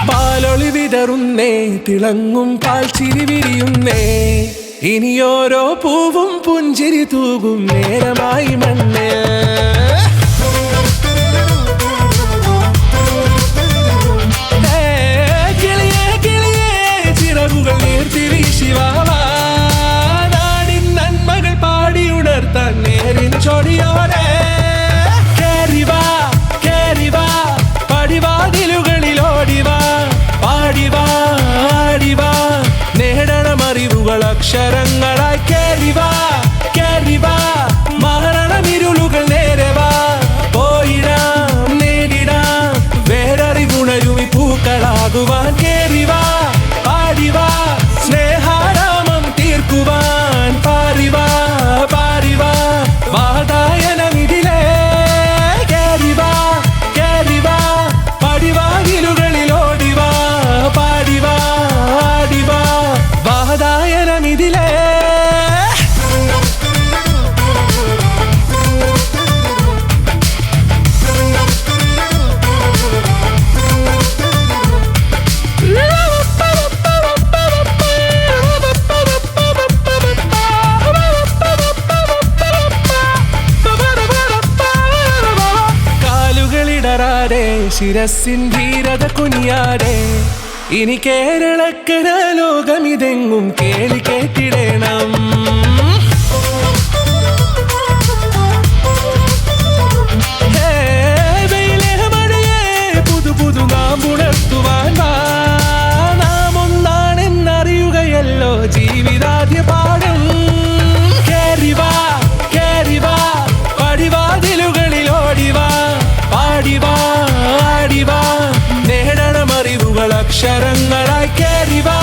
പാലൊളി വിതറുന്നേ, തിളങ്ങും പാൽ ചിരി വിരിയുന്നേ, ഇനിയോരോ പൂവും പുഞ്ചിരി തൂകും നേരമായി മണ്ണ്. കിളിയേ കിളിയേ ചിറകുകൾ നീർത്തി വീശിവാവാ, നാടിൻ നന്മകൾ പാടിയുണർത്താൻ നേരിൻ ചൊടിയോടെ. കേറിവാ കേറിവാ പടിവാതിലുകളിലോടിവാ, പാടിവാ ആടിവാ നേടണമറിവുകൾ അക്ഷരങ്ങളായി. കേറിവാ കേറിവാ മരണമിരുളുകൾ നേരവാ, പോയിടാം നേടിടാം വേററിവുണരുമി പൂക്കളാകുവാൻ. കേറിവാ പാടിവാ സ്നേഹാരാമം തീർക്കുവാൻ, പാറിവാ പാറിവാ വാതായനമിതിലേ. കേറിവാ കേറിവാ പടിവാതിലുകളിലോടിവാ, പാടിവാ ആടിവാ വാതായനമിതിലേ. കാലുകളിടറാതെ ശിരസിൻ ധീരത കുനിയാതെ, ഇനി കേരളക്കര ലോകമിതെങ്ങും കേളി കേട്ടിടണം. പുതു പുതു നാം ഉണർത്തുവാൻ വാ, നാം ഒന്നാണെന്നറിയുകയല്ലോ ജീവിതാദ്യ പാഠം. കേറിവാ കേറിവാ പടിവാതിലുകളിലോടിവാ, പാടിവാ ആടിവാ നേടണമറിവുകൾ അക്ഷരങ്ങളായി. കേറിവാ